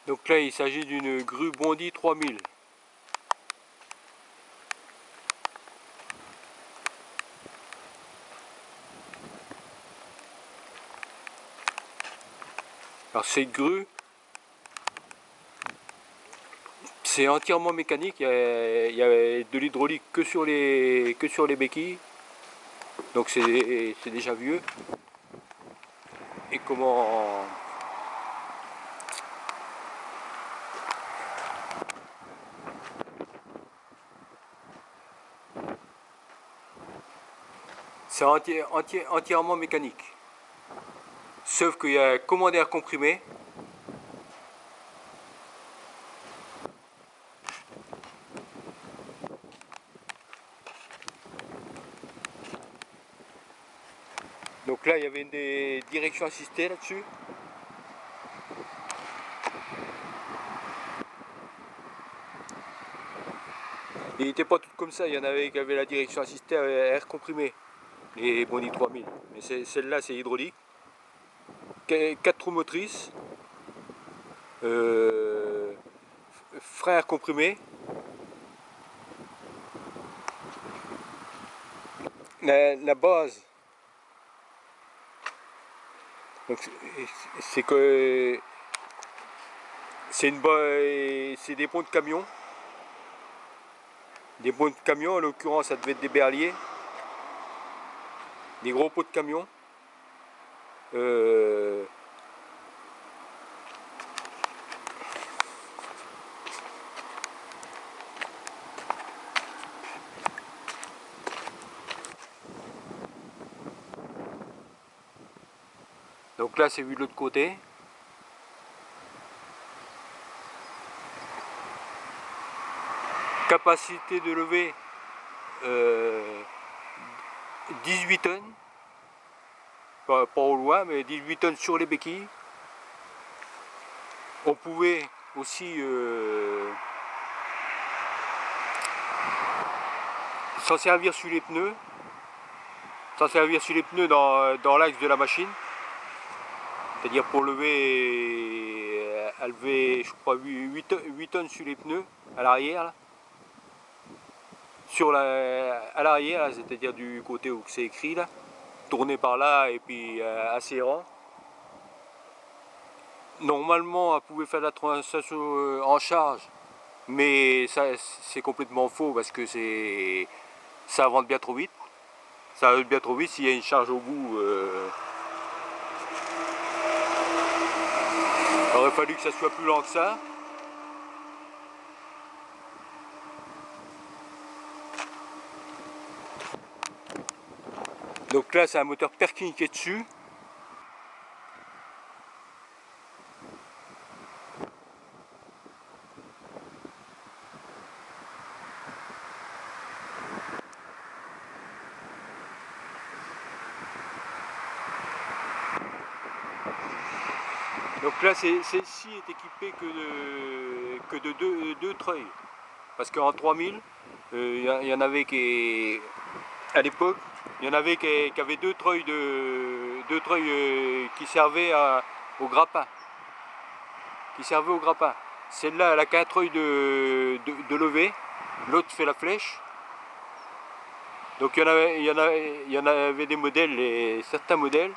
Donc là il s'agit d'une grue Bondi 3000. Alors cette grue, c'est entièrement mécanique, il y a de l'hydraulique que sur les béquilles, donc c'est déjà vieux. Et comment... C'est entièrement mécanique. Sauf qu'il y a un commandeur comprimé. Donc là, il y avait des directions assistées là-dessus. Il n'était pas tout comme ça, il y en avait qui avaient la direction assistée à air comprimé, les Bondi 3000. Mais celle-là, c'est hydraulique. 4 trous motrices. Frein à air comprimé. La base, c'est que c'est des ponts de camion. Des ponts de camion, en l'occurrence ça devait être des berliers. Des gros pots de camion. Donc là c'est vu de l'autre côté. Capacité de lever 18 tonnes. Pas au loin, mais 18 tonnes sur les béquilles. On pouvait aussi s'en servir sur les pneus. S'en servir sur les pneus dans l'axe de la machine. C'est-à-dire pour lever, à lever je crois 8 tonnes sur les pneus à l'arrière. À l'arrière, c'est-à-dire du côté où c'est écrit là. Tourner par là et puis assez rang. Normalement elle pouvait faire la translation en charge, mais ça c'est complètement faux parce que ça avance bien trop vite. Ça avance bien trop vite s'il y a une charge au bout. Il aurait fallu que ça soit plus lent que ça. Donc là c'est un moteur Perkin qui est dessus. Donc là celle-ci est équipée que de deux treuils. Parce qu'en 3000, il y en avait qui, à l'époque, il y en avait qui avaient deux treuils qui servaient au grappin. Celle-là, elle a qu'un treuil de levée, l'autre fait la flèche. Donc il y en avait des modèles, et certains modèles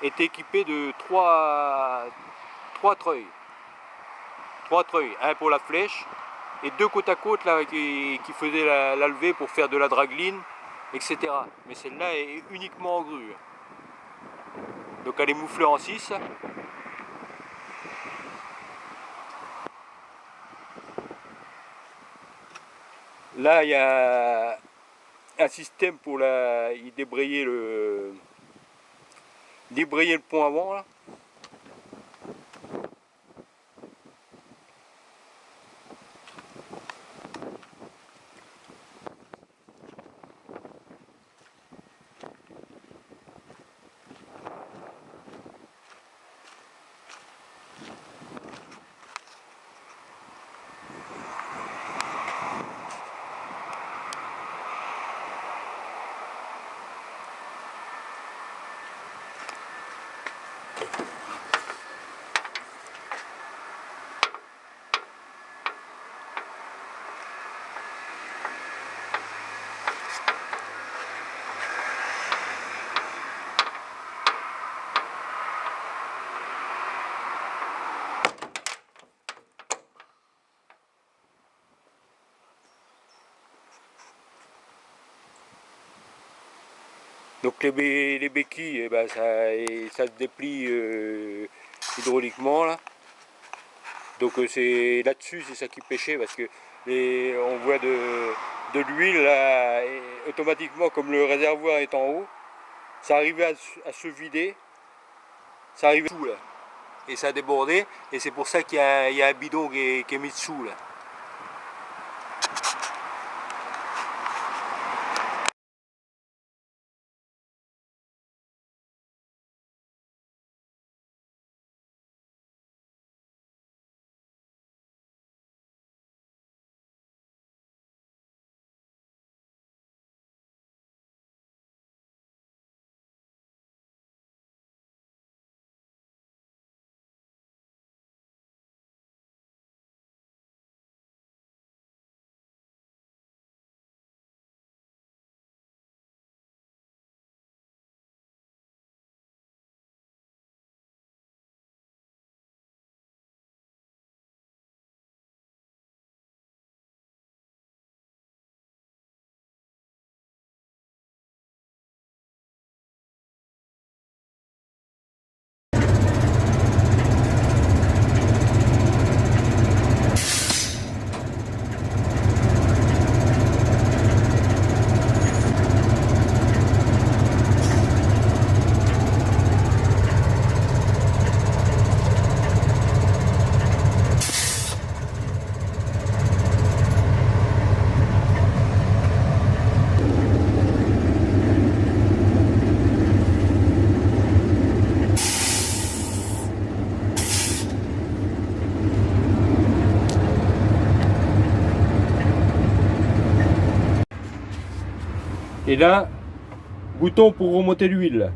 étaient équipés de trois treuils. Trois treuils, un pour la flèche, et deux côte à côte là, qui faisaient la levée pour faire de la dragline, etc. Mais celle-là est uniquement en grue. Donc elle est mouflée en 6. Là il y a un système pour y débrayer le pont avant là. Donc les béquilles, eh ben, ça se déplie hydrauliquement là. Donc c'est là-dessus, c'est ça qui pêchait, parce que on voit de l'huile là, et automatiquement, comme le réservoir est en haut, ça arrivait à se vider, ça arrivait tout là, et ça a débordé, et c'est pour ça qu'il y a un bidon qui est mis dessous là. Et là, bouton pour remonter l'huile.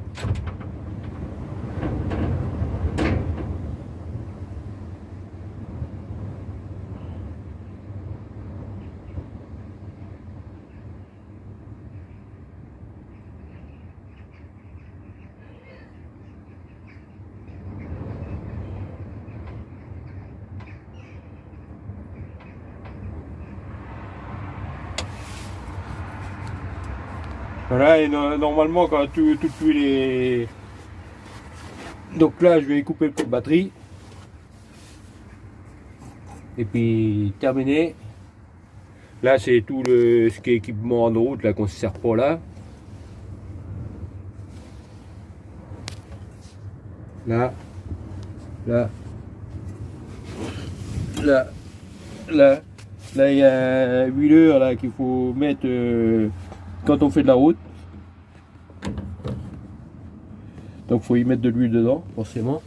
Voilà, et normalement quand toute l'huile est... Donc là je vais couper le pot de batterie. Et puis terminé. Là c'est tout ce qui est équipement en route là qu'on ne se sert pas là. Là. Là. Là. Là. Là il y a un huileur là qu'il faut mettre quand on fait de la route. Donc faut y mettre de l'huile dedans, forcément.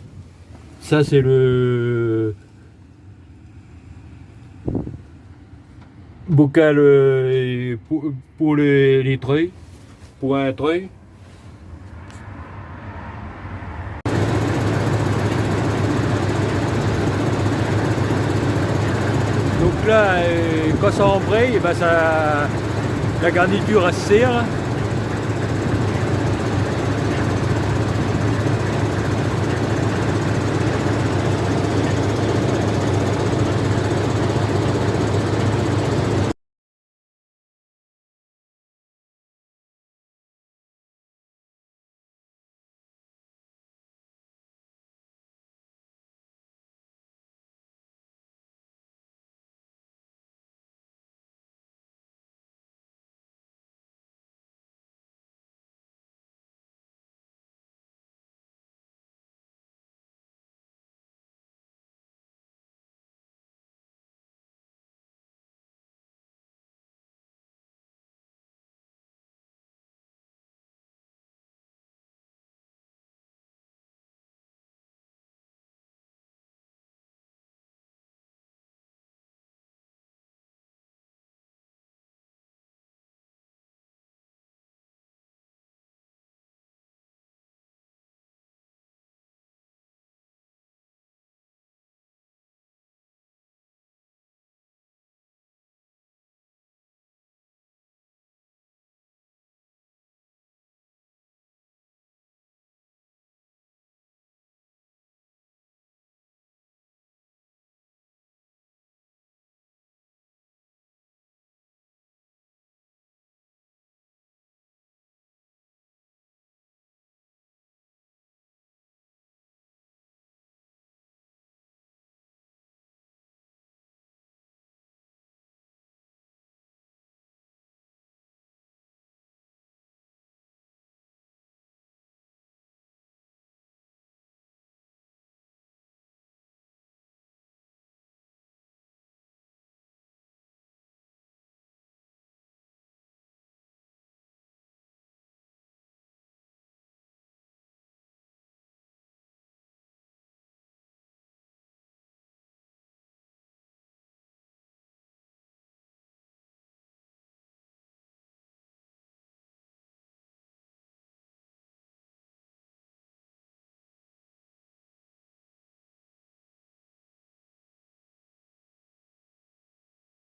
Ça c'est le bocal pour les treuils, pour un treuil. Donc là, quand ça embraye, et ben ça, la garniture elle se serre.